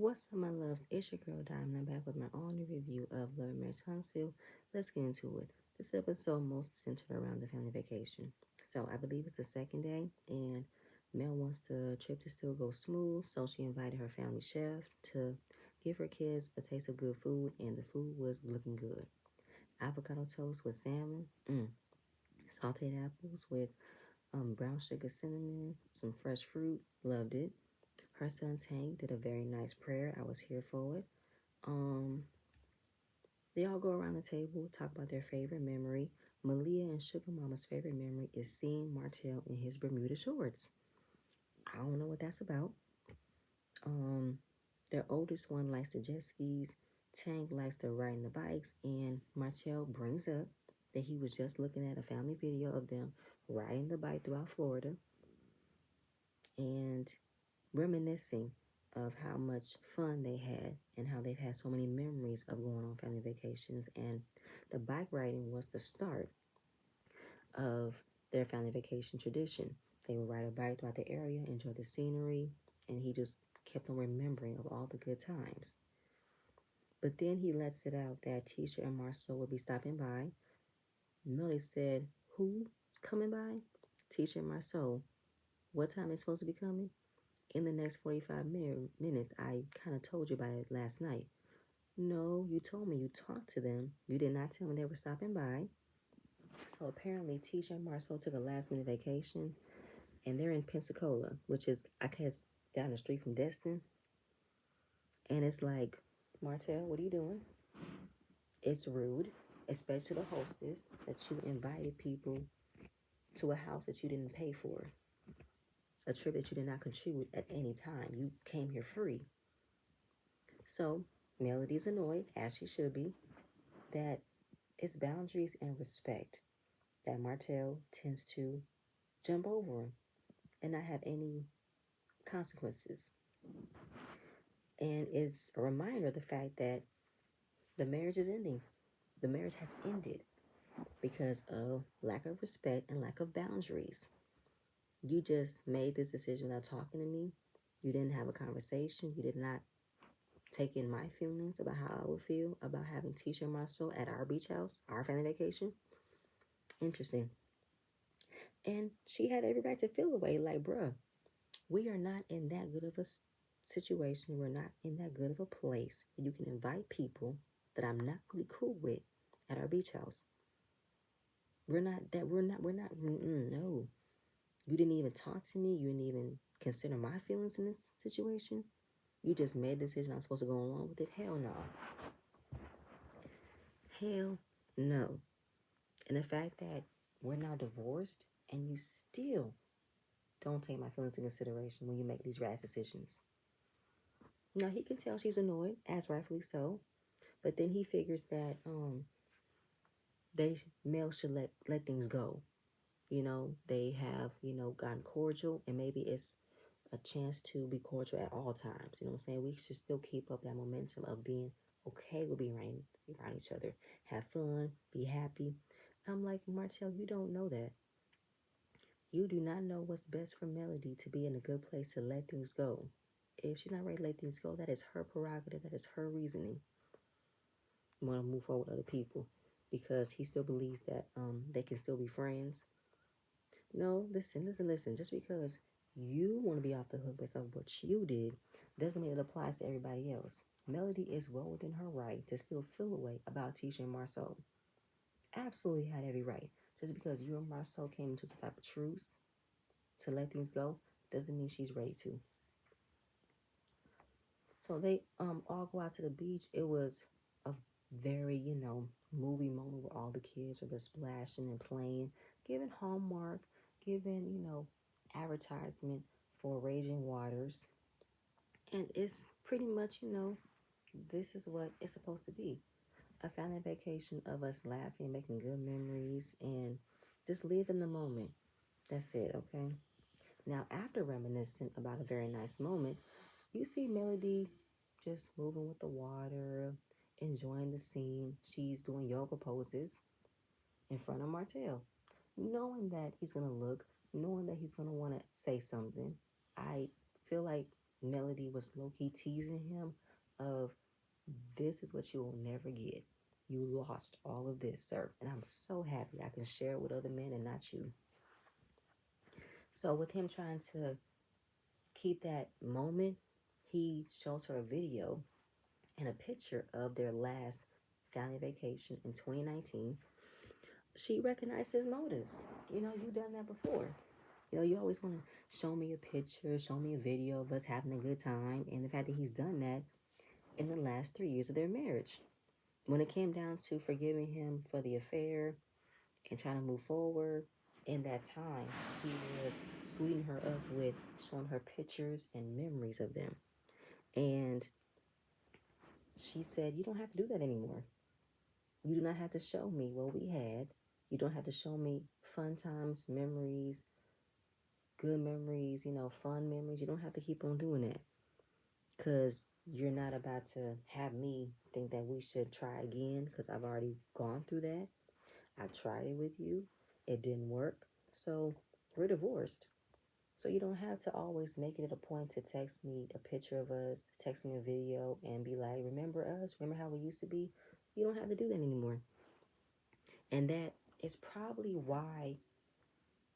What's up, my loves? It's your girl Diamond. I'm back with my only review of Love and Marriage Huntsville. Let's get into it. This episode most centered around the family vacation. So I believe it's the second day, and Mel wants the trip to still go smooth, so she invited her family chef to give her kids a taste of good food, and the food was looking good. Avocado toast with salmon, sauteed apples with brown sugar cinnamon, some fresh fruit, loved it. Her son Tank did a very nice prayer. I was here for it. Um, they all go around the table, talk about their favorite memory. Malia and Sugar Mama's favorite memory is seeing Martell in his Bermuda shorts. I don't know what that's about. Um, their oldest one likes the jet skis. Tank likes the riding the bikes, and Martell brings up that he was just looking at a family video of them riding the bike throughout Florida and reminiscing of how much fun they had and how they've had so many memories of going on family vacations. And the bike riding was the start of their family vacation tradition. They would ride a bike throughout the area, enjoy the scenery, and he just kept on remembering of all the good times. But then he lets it out that Tisha and Marcel would be stopping by. Millie said, "Who coming by?" Tisha and Marcel. What time is supposed to be coming? In the next 45 minutes. I kind of told you about it last night. No, you told me you talked to them. You did not tell me they were stopping by. So apparently, Tisha and Marcel took a last minute vacation, and they're in Pensacola, which is, I guess, down the street from Destin. And it's like, Martell, what are you doing? It's rude, especially to the hostess, that you invited people to a house that you didn't pay for, a trip that you did not contribute at any time. You came here free. So Melody's annoyed, as she should be, that it's boundaries and respect that Martell tends to jump over and not have any consequences. And it's a reminder of the fact that the marriage is ending. The marriage has ended because of lack of respect and lack of boundaries. You just made this decision without talking to me. You didn't have a conversation. You did not take in my feelings about how I would feel about having Tisha and Marcel at our beach house, our family vacation. Interesting. And she had every right to feel away like, bruh, we are not in that good of a situation. We're not in that good of a place where you can invite people that I'm not really cool with at our beach house. No. You didn't even talk to me. You didn't even consider my feelings in this situation. You just made a decision I'm supposed to go along with it. Hell no. Hell no. And the fact that we're now divorced and you still don't take my feelings in consideration when you make these rash decisions. Now he can tell she's annoyed, as rightfully so. But then he figures that they male should let things go. They have, gotten cordial, and maybe it's a chance to be cordial at all times. You know what I'm saying? We should still keep up that momentum of being okay with being around each other. Have fun, be happy. I'm like, Martell, you don't know that. You do not know what's best for Melody to be in a good place to let things go. If she's not ready to let things go, that is her prerogative. That is her reasoning. You want to move forward with other people because he still believes that they can still be friends. No, listen. Just because you want to be off the hook based off what you did doesn't mean it applies to everybody else. Melody is well within her right to still feel a way about Tisha and Marceau. Absolutely had every right. Just because you and Marceau came into some type of truce to let things go doesn't mean she's ready to. So they all go out to the beach. It was a very, movie moment where all the kids are just splashing and playing, giving Hallmark, giving, advertisement for Raging Waters. And it's pretty much, this is what it's supposed to be. A family vacation of us laughing, making good memories, and just live in the moment. That's it, okay? Now, after reminiscing about a very nice moment, you see Melody just moving with the water, enjoying the scene. She's doing yoga poses in front of Martell, knowing that he's going to look, knowing that he's going to want to say something. I feel like Melody was low-key teasing him of, this is what you will never get. You lost all of this, sir. And I'm so happy I can share it with other men and not you. So with him trying to keep that moment, he shows her a video and a picture of their last family vacation in 2019. She recognized his motives. You've done that before. You always want to show me a picture, show me a video of us having a good time. And the fact that he's done that in the last 3 years of their marriage. When it came down to forgiving him for the affair and trying to move forward, in that time, he would sweeten her up with showing her pictures and memories of them. And she said, you don't have to do that anymore. You do not have to show me what we had. You don't have to show me fun times, memories, good memories, fun memories. You don't have to keep on doing that. Because you're not about to have me think that we should try again, because I've already gone through that. I tried it with you. It didn't work. So we're divorced. So you don't have to always make it a point to text me a picture of us, text me a video, and be like, remember us? Remember how we used to be? You don't have to do that anymore. And that is probably why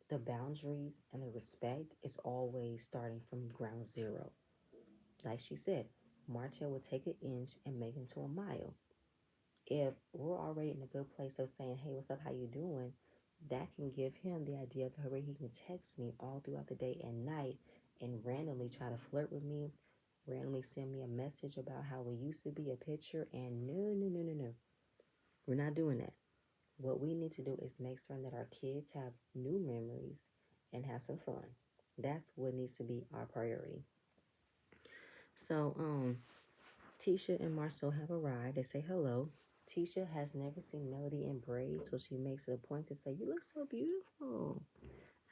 the boundaries and the respect is always starting from ground zero. Like she said, Martell would take an inch and make it into a mile. If we're already in a good place of saying, hey, what's up, how you doing? That can give him the idea of the way he can text me all throughout the day and night and randomly try to flirt with me, randomly send me a message about how we used to be, a picture, and no. We're not doing that. What we need to do is make certain that our kids have new memories and have some fun. That's what needs to be our priority. So, Tisha and Marcel have arrived. They say hello. Tisha has never seen Melody in braids, so she makes it a point to say, you look so beautiful.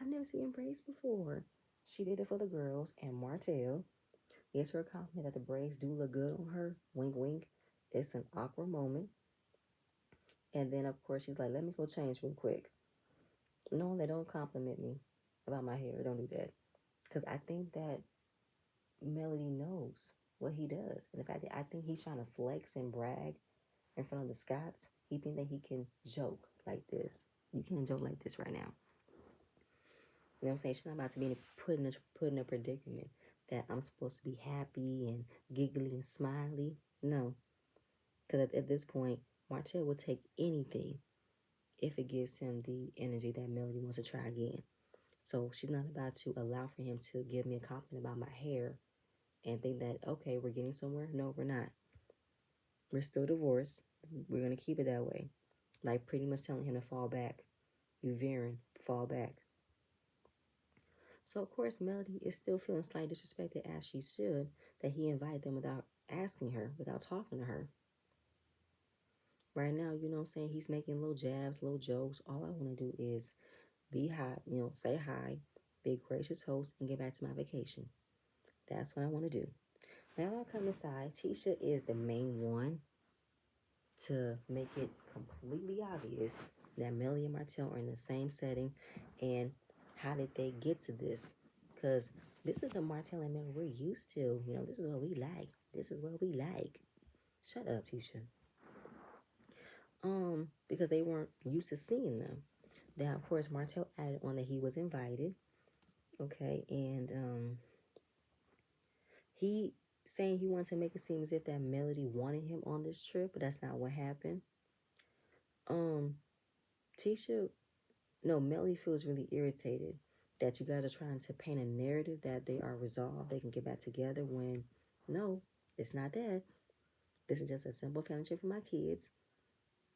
I've never seen you in braids before. She did it for the girls, and Martell gives her a compliment that the braids do look good on her. Wink, wink. It's an awkward moment. And then, of course, she's like, let me go change real quick. No, they don't compliment me about my hair. Don't do that. Because I think that Melody knows what he does. And the fact that I think he's trying to flex and brag in front of the Scots, he think that he can joke like this. You can't joke like this right now. You know what I'm saying? She's not about to be put in a predicament that I'm supposed to be happy and giggly and smiley. No. Because at this point, Martell will take anything if it gives him the energy that Melody wants to try again. So she's not about to allow for him to give me a compliment about my hair and think that, okay, we're getting somewhere. No, we're not. We're still divorced. We're going to keep it that way. Like pretty much telling him to fall back. You veering, fall back. So, of course, Melody is still feeling slightly disrespected, as she should, that he invited them without asking her, without talking to her. Right now, you know what I'm saying? He's making little jabs, little jokes. All I want to do is be hot, say hi, be a gracious host, and get back to my vacation. That's what I want to do. Now, I'll come aside. Tisha is the main one to make it completely obvious that Melly and Martell are in the same setting, and how did they get to this? Because this is the Martell and Melly we're used to. This is what we like. This is what we like. Shut up, Tisha. Because they weren't used to seeing them. Now, of course, Martell added on that he was invited. Okay, and he saying he wanted to make it seem as if that Melody wanted him on this trip, but that's not what happened. Tisha, no, Melly feels really irritated that you guys are trying to paint a narrative that they are resolved, they can get back together, when no, it's not that. This is just a simple family trip for my kids,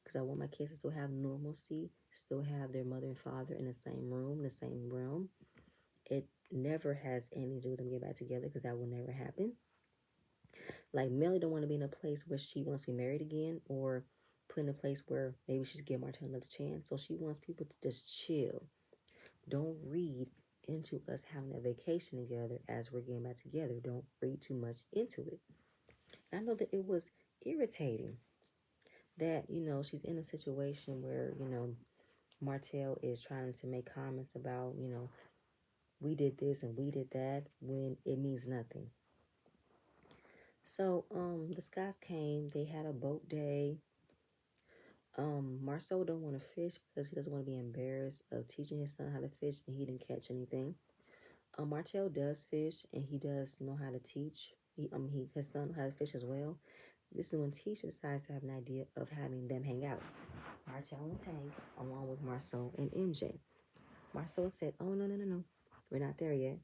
because I want my kids to still have normalcy, still have their mother and father in the same room, the same realm. It never has anything to do with them getting back together, because that will never happen. Like, Melly don't want to be in a place where she wants to be married again, or put in a place where maybe she's giving Martin another chance. So she wants people to just chill. Don't read into us having a vacation together as we're getting back together. Don't read too much into it. And I know that it was irritating that, she's in a situation where, Martell is trying to make comments about, we did this and we did that, when it means nothing. So, the Scots came. They had a boat day. Marceau don't want to fish because he doesn't want to be embarrassed of teaching his son how to fish, and he didn't catch anything. Martell does fish, and he does know how to teach. His son knows how to fish as well. This is when Tisha decides to have an idea of having them hang out. Martell and Tank, along with Marceau and MJ. Marceau said, "Oh no, no, no, no, we're not there yet.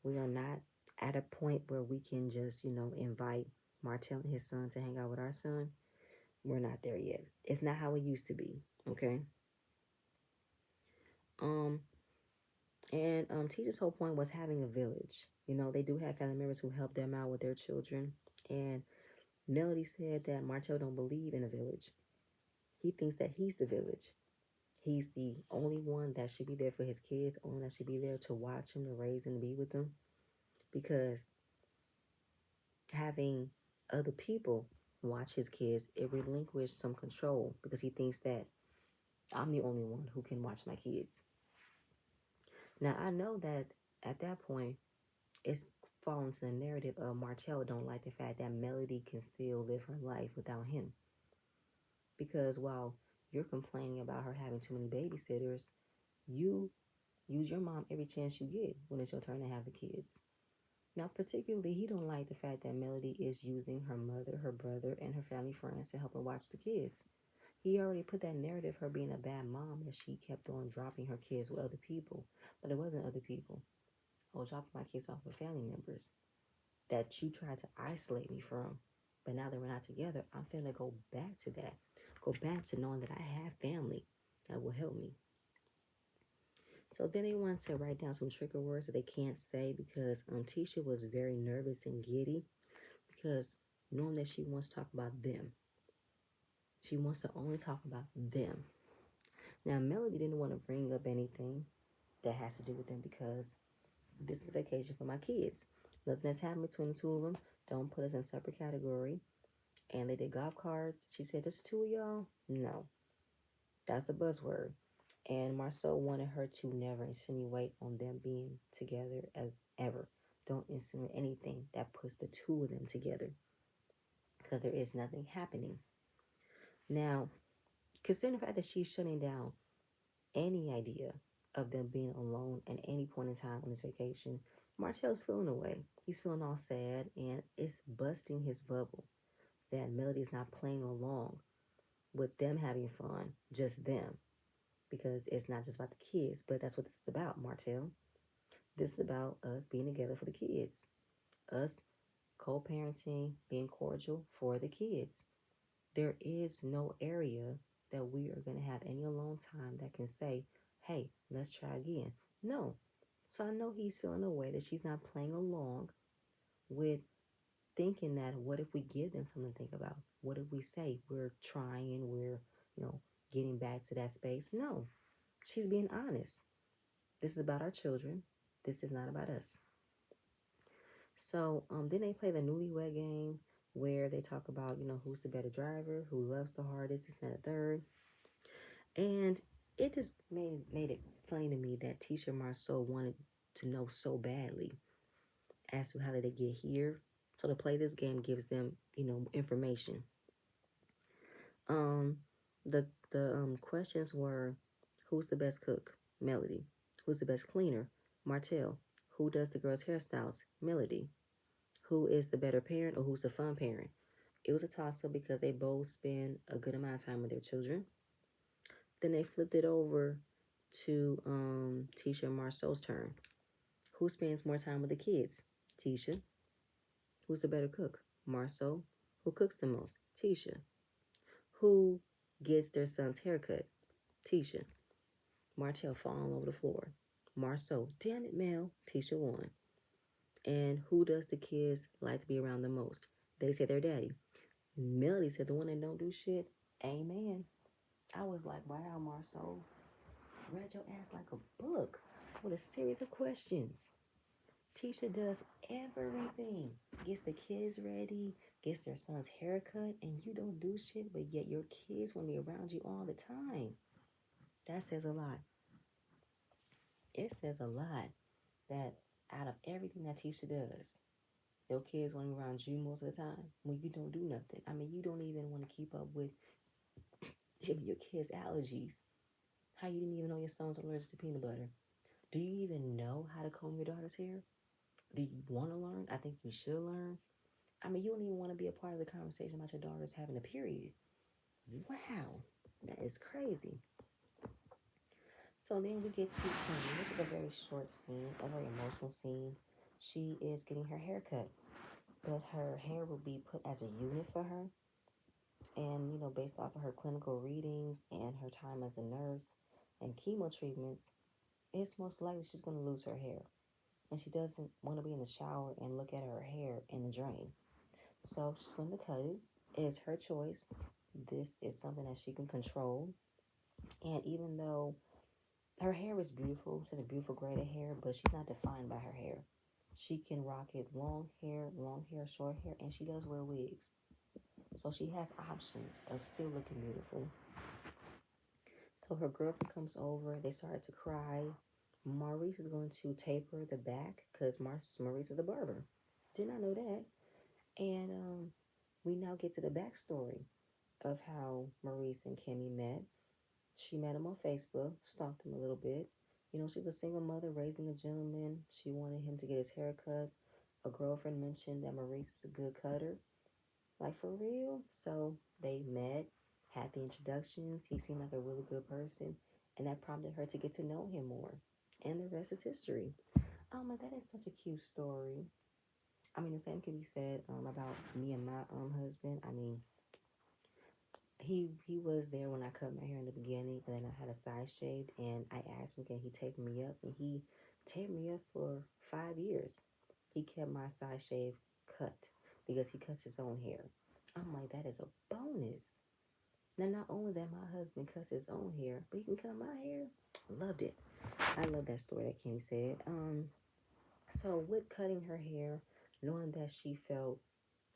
We are not at a point where we can just, invite Martell and his son to hang out with our son. We're not there yet. It's not how it used to be. Okay." Um, and Teacher's whole point was having a village. They do have family members who help them out with their children. And Melody said that Martell don't believe in a village. He thinks that he's the village. He's the only one that should be there for his kids, only that should be there to watch him, to raise and be with them. Because having other people watch his kids, it relinquished some control because he thinks that I'm the only one who can watch my kids. Now I know that at that point it's fallen to the narrative of Martell don't like the fact that Melody can still live her life without him. Because while you're complaining about her having too many babysitters, you use your mom every chance you get when it's your turn to have the kids. Now, particularly, he don't like the fact that Melody is using her mother, her brother, and her family friends to help her watch the kids. He already put that narrative of her being a bad mom that she kept on dropping her kids with other people. But it wasn't other people. I was dropping my kids off with family members that you tried to isolate me from. But now that we're not together, I'm finna go back to that. Go back to knowing that I have family that will help me. So then they wanted to write down some trigger words that they can't say because Tisha was very nervous and giddy because knowing that she wants to talk about them. She wants to only talk about them. Now, Melody didn't want to bring up anything that has to do with them because this is vacation for my kids. Nothing that's happened between the two of them. Don't put us in a separate category. And they did golf cards. She said, just the two of y'all? No. That's a buzzword. And Marceau wanted her to never insinuate on them being together as ever. Don't insinuate anything that puts the two of them together because there is nothing happening. Now, considering the fact that she's shutting down any idea of them being alone at any point in time on this vacation, Marcel's feeling away. He's feeling all sad and it's busting his bubble that Melody is not playing along with them having fun, just them. Because it's not just about the kids, but that's what this is about, Martell. This is about us being together for the kids, us co-parenting, being cordial for the kids. There is no area that we are going to have any alone time that can say, hey, let's try again. No. So I know he's feeling a way that she's not playing along with thinking that what if we give them something to think about? What if we say we're trying, you know, getting back to that space? No. She's being honest. This is about our children. This is not about us. So then they play the newlywed game where they talk about, who's the better driver, who loves the hardest, this and that, third. And it just made it funny to me that Tisha Marceau wanted to know so badly as to how did they get here. So to play this game gives them, information. Um, the questions were, who's the best cook? Melody. Who's the best cleaner? Martell. Who does the girls' hairstyles? Melody. Who is the better parent or who's the fun parent? It was a toss-up because they both spend a good amount of time with their children. Then they flipped it over to Tisha and Marceau's turn. Who spends more time with the kids? Tisha. Who's the better cook? Marceau. Who cooks the most? Tisha. Who gets their son's haircut? Tisha. Martell falling all over the floor. Marceau. Damn it, Mel. Tisha won. And who does the kids like to be around the most? They said their daddy. Melody said the one that don't do shit. Amen. I was like, wow, Marceau, read your ass like a book with a series of questions. Tisha does everything. Gets the kids ready, gets their son's haircut, and you don't do shit, but yet your kids want to be around you all the time. That says a lot. It says a lot that out of everything that Tisha does, Your kids running around you most of the time when you don't do nothing. I mean, you don't even want to keep up with your kids' allergies. How you didn't even know your son's allergic to peanut butter? Do you even know how to comb your daughter's hair? Do you want to learn? I think you should learn. I mean, you don't even want to be a part of the conversation about your daughter's having a period. Wow, that is crazy. So then we get to Kim, which is a very short scene, a very emotional scene. She is getting her hair cut, but her hair will be put as a unit for her. And, based off of her clinical readings and her time as a nurse and chemo treatments, it's most likely she's going to lose her hair. And she doesn't want to be in the shower and look at her hair in the drain. So she's going to cut it. It's her choice. This is something that she can control. And even though her hair is beautiful, she has a beautiful grade of hair, but she's not defined by her hair. She can rock it long hair, short hair, and she does wear wigs. So she has options of still looking beautiful. So her girlfriend comes over. They start to cry. Maurice is going to taper the back because Maurice is a barber. Did not know that. And we now get to the backstory of how Maurice and Kimmy met. She met him on Facebook, stalked him a little bit. She's a single mother raising a gentleman. She wanted him to get his hair cut. A girlfriend mentioned that Maurice is a good cutter. Like, for real? So they met, had the introductions. He seemed like a really good person. And that prompted her to get to know him more. And the rest is history. That is such a cute story. I mean, the same can be said about me and my husband. I mean, he was there when I cut my hair in the beginning, and then I had a side shaved, and I asked him, can he tape me up? And he taped me up for 5 years. He kept my side shave cut because he cuts his own hair. I'm like, that is a bonus. Now, not only that my husband cuts his own hair, but he can cut my hair. Loved it. I love that story that Kenny said. So with cutting her hair, knowing that she felt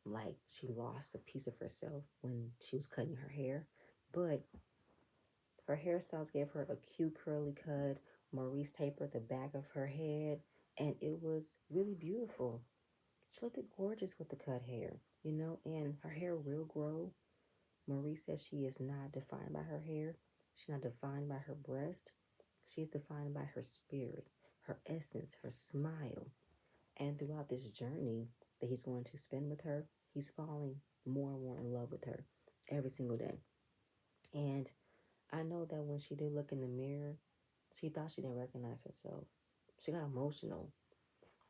like she lost a piece of herself when she was cutting her hair, but her hairstyles gave her a cute curly cut. Maurice tapered the back of her head, and it was really beautiful. She looked gorgeous with the cut hair, and her hair will grow. Marie says she is not defined by her hair. She's not defined by her breast. She is defined by her spirit, her essence, her smile. And throughout this journey that he's going to spend with her, he's falling more and more in love with her every single day. And I know that when she did look in the mirror, she thought she didn't recognize herself. She got emotional.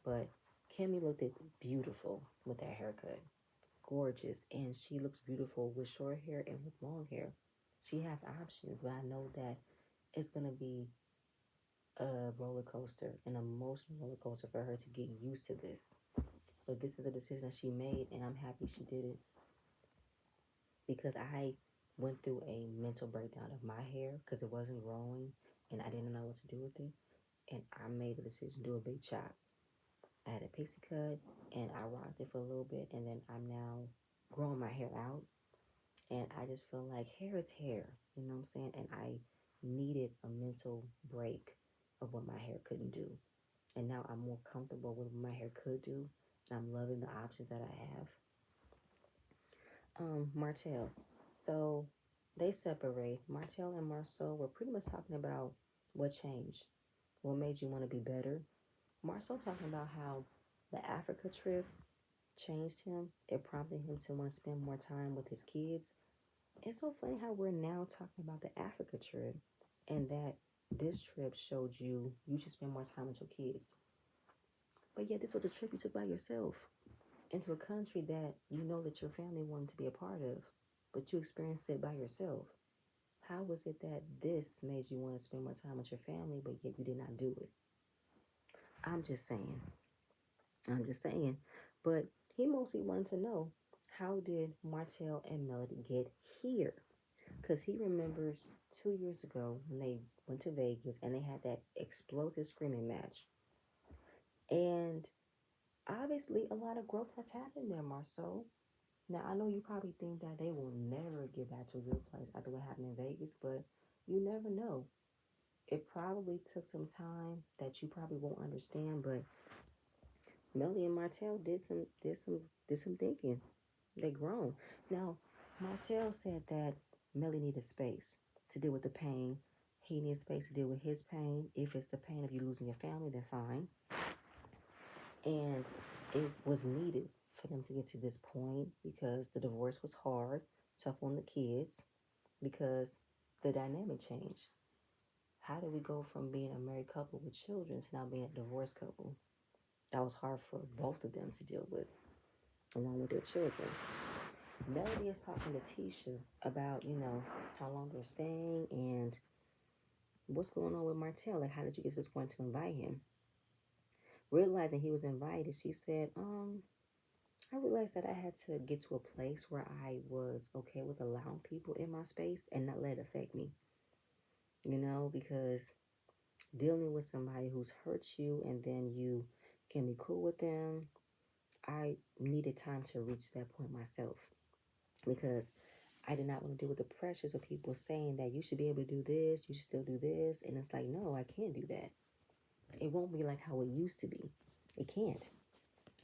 But Kimmy looked beautiful with that haircut. Gorgeous. And she looks beautiful with short hair and with long hair. She has options, but I know that it's going to be a roller coaster, an emotional roller coaster for her to get used to this. But this is a decision she made, and I'm happy she did it because I went through a mental breakdown of my hair because it wasn't growing and I didn't know what to do with it. And I made the decision to do a big chop. I had a pixie cut and I rocked it for a little bit, and then I'm now growing my hair out. And I just feel like hair is hair, you know what I'm saying? And I needed a mental break of what my hair couldn't do. And now I'm more comfortable with what my hair could do. And I'm loving the options that I have. Martell. So they separate. Martell and Marceau were pretty much talking about what changed, what made you want to be better. Marceau talking about how the Africa trip changed him. It prompted him to want to spend more time with his kids. It's so funny how we're now talking about the Africa trip and that this trip showed you should spend more time with your kids. But yet this was a trip you took by yourself into a country that you know that your family wanted to be a part of, but you experienced it by yourself. How was it that this made you want to spend more time with your family, but yet you did not do it? I'm just saying. I'm just saying. But he mostly wanted to know, how did Martell and Melody get here? Because he remembers 2 years ago when they went to Vegas and they had that explosive screaming match. And obviously, a lot of growth has happened there, Marceau. Now, I know you probably think that they will never get back to a good place after what happened in Vegas, but you never know. It probably took some time that you probably won't understand, but Melly and Martell did some thinking. They grown. Now, Martell said that Melly needed space to deal with the pain. He needs space to deal with his pain. If it's the pain of you losing your family, then fine. And it was needed for them to get to this point because the divorce was hard, tough on the kids, because the dynamic changed. How did we go from being a married couple with children to now being a divorced couple? That was hard for both of them to deal with, along with their children. Melody is talking to Tisha about, how long they're staying and what's going on with Martell. Like, how did you get to this point to invite him? Realizing he was invited, she said, I realized that I had to get to a place where I was okay with allowing people in my space and not let it affect me, because dealing with somebody who's hurt you and then you can be cool with them, I needed time to reach that point myself because I did not want to deal with the pressures of people saying that you should be able to do this, you should still do this. And it's like, no, I can't do that. It won't be like how it used to be. It can't.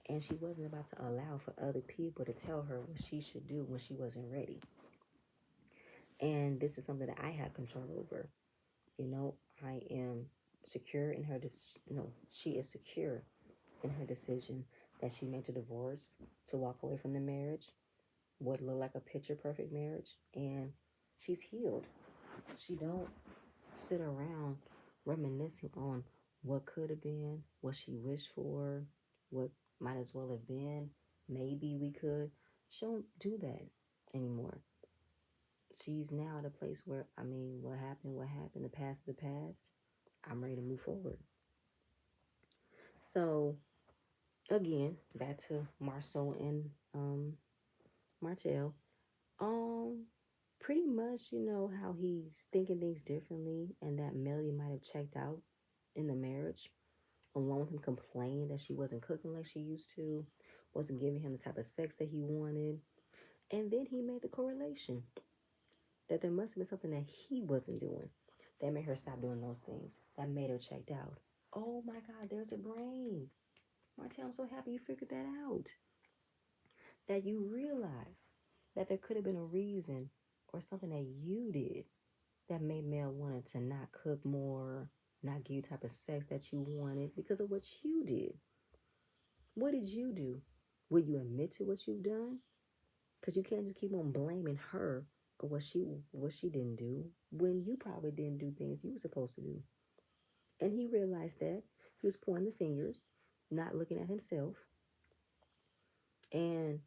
And she wasn't about to allow for other people to tell her what she should do when she wasn't ready. And this is something that I have control over. I am secure in her, she is secure in her decision that she made to divorce, to walk away from the marriage, what looked like a picture perfect marriage. And she's healed. She don't sit around reminiscing on what could have been, what she wished for, what might as well have been. Maybe we could. She don't do that anymore. She's now at a place where, what happened, what happened, the past is the past. I'm ready to move forward. So, again, back to Marceau and Martell. Pretty much, how he's thinking things differently and that Melly might have checked out in the marriage, along with him complaining that she wasn't cooking like she used to, wasn't giving him the type of sex that he wanted. And then he made the correlation that there must have been something that he wasn't doing that made her stop doing those things, that made her checked out. Oh my God, there's a brain. Martell, I'm so happy you figured that out. That you realize that there could have been a reason or something that you did that made Mel wanted to not cook more, not give you the type of sex that you wanted because of what you did. What did you do? Will you admit to what you've done? Because you can't just keep on blaming her for what she didn't do when you probably didn't do things you were supposed to do. And he realized that. He was pointing the fingers, not looking at himself. And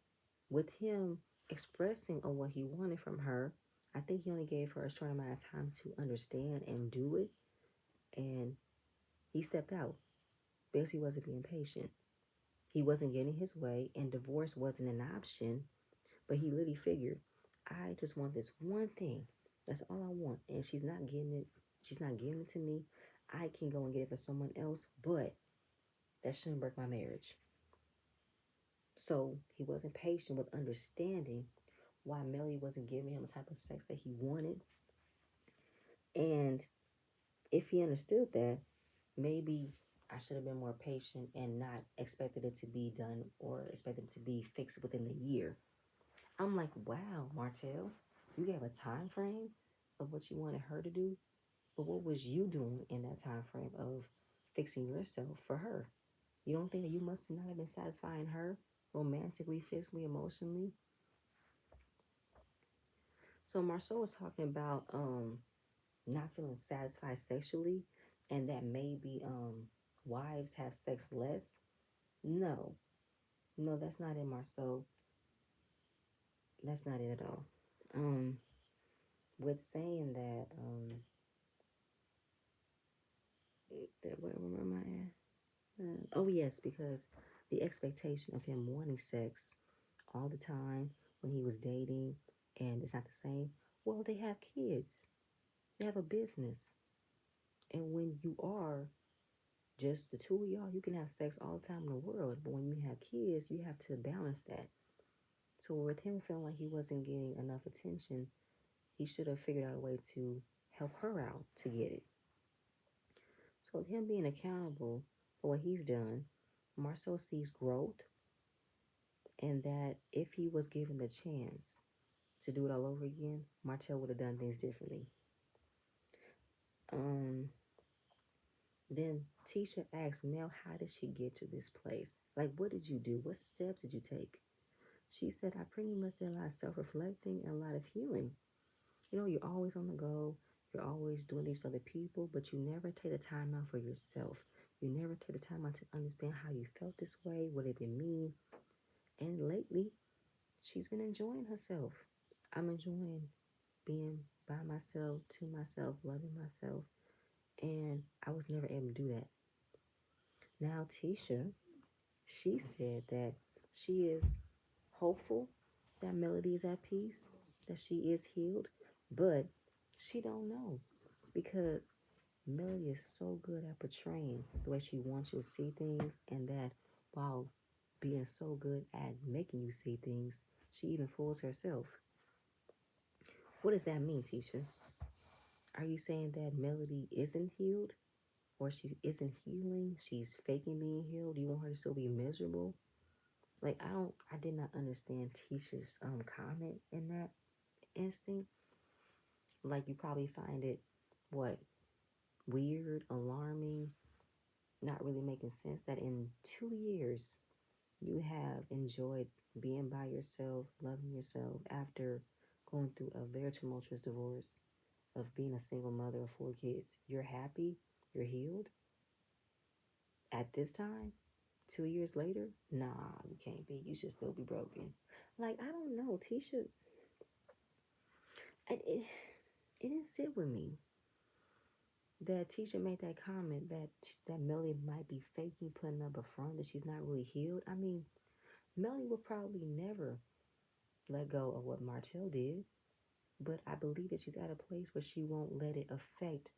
with him expressing on what he wanted from her, I think he only gave her a short amount of time to understand and do it. And he stepped out because he wasn't being patient. He wasn't getting his way, and divorce wasn't an option. But he literally figured, I just want this one thing. That's all I want. And if she's not getting it, she's not giving it to me. I can go and get it for someone else, but that shouldn't break my marriage. So he wasn't patient with understanding why Melly wasn't giving him the type of sex that he wanted. And if he understood that, maybe I should have been more patient and not expected it to be done or expected it to be fixed within the year. I'm like, wow, Martell, you gave a time frame of what you wanted her to do, but what was you doing in that time frame of fixing yourself for her? You don't think that you must not have been satisfying her romantically, physically, emotionally? So Marceau was talking about not feeling satisfied sexually and that maybe wives have sex less. No. No, that's not in Marceau. That's not it at all. With saying that where am I at? Oh yes, because the expectation of him wanting sex all the time when he was dating and it's not the same. Well, they have kids. They have a business. And when you are just the two of y'all, you can have sex all the time in the world. But when you have kids, you have to balance that. So with him feeling like he wasn't getting enough attention, he should have figured out a way to help her out to get it. So him being accountable for what he's done Marcel sees growth, and that if he was given the chance to do it all over again, Martell would have done things differently. Um, then Tisha asks Mel, how did she get to this place? Like, what did you do? What steps did you take? She said, I pretty much did a lot of self-reflecting and a lot of healing. You know, you're always on the go. You're always doing things for other people, but you never take the time out for yourself. You never take the time out to understand how you felt this way, what did it mean. And lately, she's been enjoying herself. I'm enjoying being by myself, to myself, loving myself. And I was never able to do that. Now, Tisha, she said that she is hopeful that Melody is at peace, that she is healed, but she don't know because Melody is so good at portraying the way she wants you to see things, and that while being so good at making you see things, she even fools herself. What does that mean, Tisha? Are you saying that Melody isn't healed, or she isn't healing? She's faking being healed. You want her to still be miserable? Like I did not understand Tisha's comment in that instinct. Like you probably find it what weird, alarming, not really making sense that in 2 years you have enjoyed being by yourself, loving yourself after going through a very tumultuous divorce, of being a single mother of 4 kids. You're happy, you're healed at this time. 2 years later, nah, you can't be. You should still be broken. Like I don't know, Tisha. It didn't sit with me that Tisha made that comment that Melly might be faking, putting up a front that she's not really healed. I mean, Melly will probably never let go of what Martell did, but I believe that she's at a place where she won't let it affect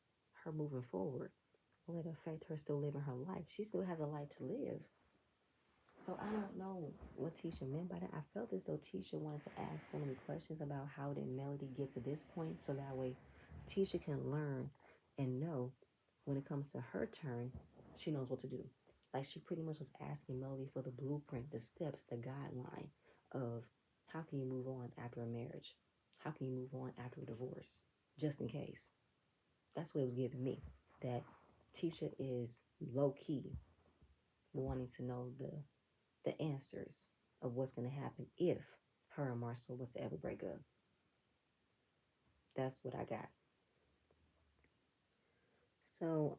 her moving forward. Won't let it affect her still living her life. She still has a life to live. So I don't know what Tisha meant by that. I felt as though Tisha wanted to ask so many questions about how did Melody get to this point, so that way Tisha can learn and know when it comes to her turn, she knows what to do. Like she pretty much was asking Melody for the blueprint, the steps, the guideline of how can you move on after a marriage? How can you move on after a divorce? Just in case. That's what it was giving me. That Tisha is low key wanting to know the answers of what's going to happen if her and Marcel was to ever break up. That's what I got. So,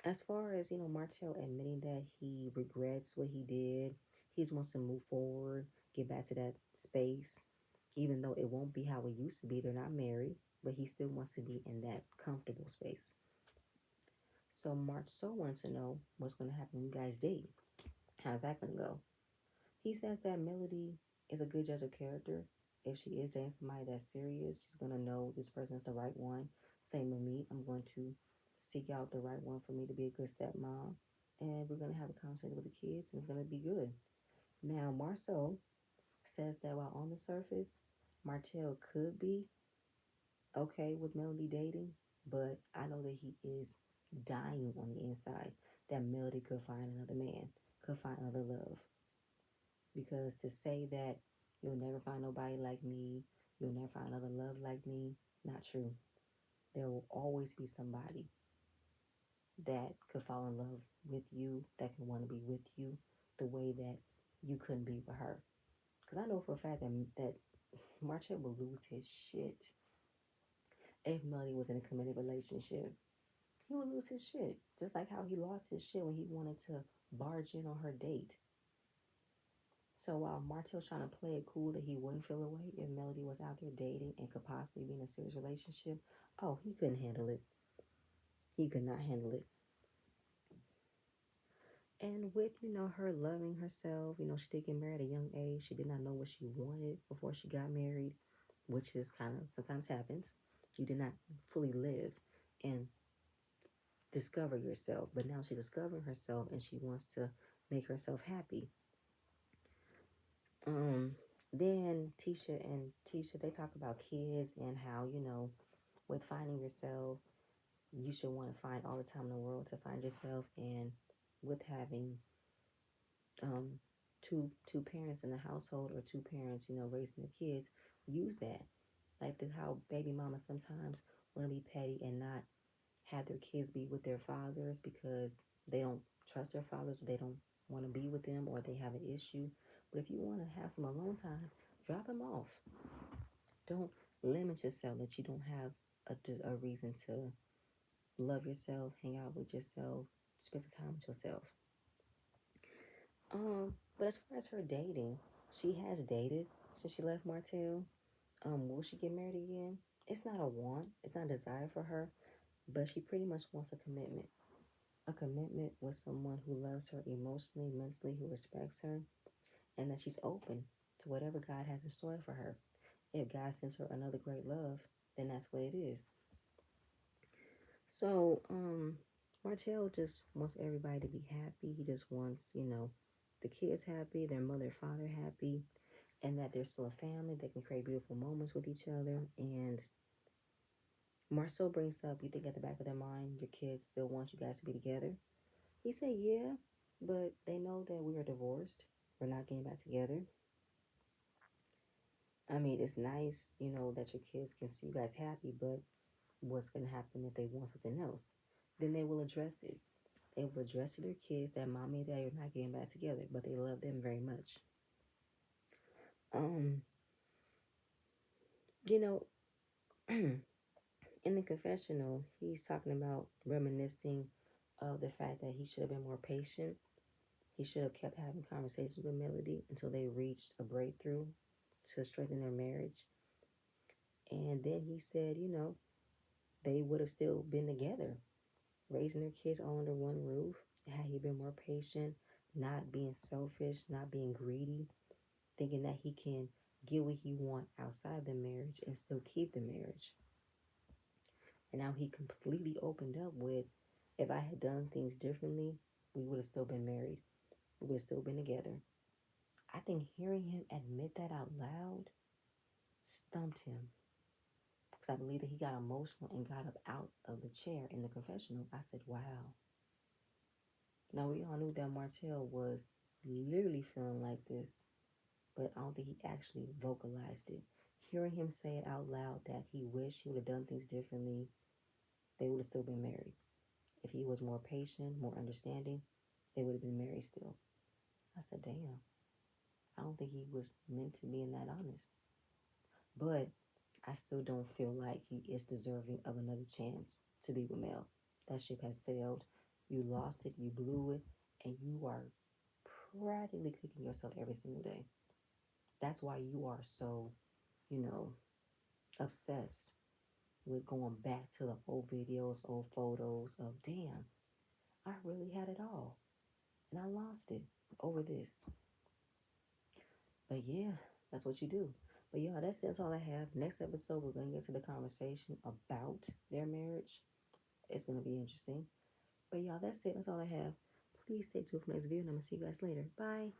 as far as Martell admitting that he regrets what he did, he just wants to move forward, get back to that space, even though it won't be how it used to be. They're not married, but he still wants to be in that comfortable space. So Marcel wants to know what's going to happen when you guys date. How's that going to go? He says that Melody is a good judge of character. If she is dating somebody that's serious, she's going to know this person is the right one. Same with me. I'm going to seek out the right one for me to be a good stepmom. And we're going to have a conversation with the kids, and it's going to be good. Now, Marceau says that while on the surface, Martell could be okay with Melody dating, but I know that he is dying on the inside that Melody could find another man, could find another love. Because to say that you'll never find nobody like me, you'll never find another love like me, not true. There will always be somebody that could fall in love with you, that can want to be with you the way that you couldn't be with her. Because I know for a fact that Marchette would lose his shit if Melody was in a committed relationship. He would lose his shit. Just like how he lost his shit when he wanted to barge in on her date. So while Martell's trying to play it cool that he wouldn't feel away if Melody was out there dating and could possibly be in a serious relationship, oh, he couldn't handle it. He could not handle it. And with, her loving herself, she did get married at a young age. She did not know what she wanted before she got married, which is kind of sometimes happens. You did not fully live and discover yourself. But now she's discovering herself and she wants to make herself happy. Then Tisha, they talk about kids and how, with finding yourself, you should want to find all the time in the world to find yourself. And with having um, two parents in the household or two parents, raising the kids. Use that. Like how baby mamas sometimes want to be petty and not have their kids be with their fathers because they don't trust their fathers, or they don't want to be with them, or they have an issue. But if you want to have some alone time, drop them off. Don't limit yourself that you don't have a reason to love yourself, hang out with yourself, spend some time with yourself. But as far as her dating, she has dated since she left Martell. Will she get married again? It's not a want, it's not a desire for her, but she pretty much wants a commitment. A commitment with someone who loves her emotionally, mentally, who respects her, and that she's open to whatever God has in store for her. If God sends her another great love, then that's what it is. So, Martell just wants everybody to be happy. He just wants, the kids happy, their mother and father happy, and that they're still a family that can create beautiful moments with each other. And Marcel brings up, you think at the back of their mind, your kids still want you guys to be together? He said, yeah, but they know that we are divorced. We're not getting back together. I mean, it's nice, that your kids can see you guys happy, but what's going to happen if they want something else? Then they will address it. They will address to their kids that mommy and daddy are not getting back together, but they love them very much. Um, you know, in the confessional, he's talking about reminiscing of the fact that he should have been more patient. He should have kept having conversations with Melody until they reached a breakthrough to strengthen their marriage. And then he said, they would have still been together, raising their kids all under one roof. Had he been more patient, not being selfish, not being greedy, thinking that he can get what he want outside the marriage and still keep the marriage. And now he completely opened up with, if I had done things differently, we would have still been married. We would have still been together. I think hearing him admit that out loud stumped him. Because I believe that he got emotional and got up out of the chair in the confessional. I said, wow. Now, we all knew that Martell was literally feeling like this, but I don't think he actually vocalized it. Hearing him say it out loud that he wished he would have done things differently, they would have still been married. If he was more patient, more understanding, they would have been married still. I said, damn, I don't think he was meant to be in that honest. But I still don't feel like he is deserving of another chance to be with Mel. That ship has sailed. You lost it, you blew it, and you are practically kicking yourself every single day. That's why you are so, you know, obsessed with going back to the old videos, old photos of, damn, I really had it all. And I lost it over this. But yeah, that's what you do. But y'all, that's all I have. Next episode, we're going to get to the conversation about their marriage. It's going to be interesting. But y'all, that's it. That's all I have. Please stay tuned for the next video, and I'm going to see you guys later. Bye.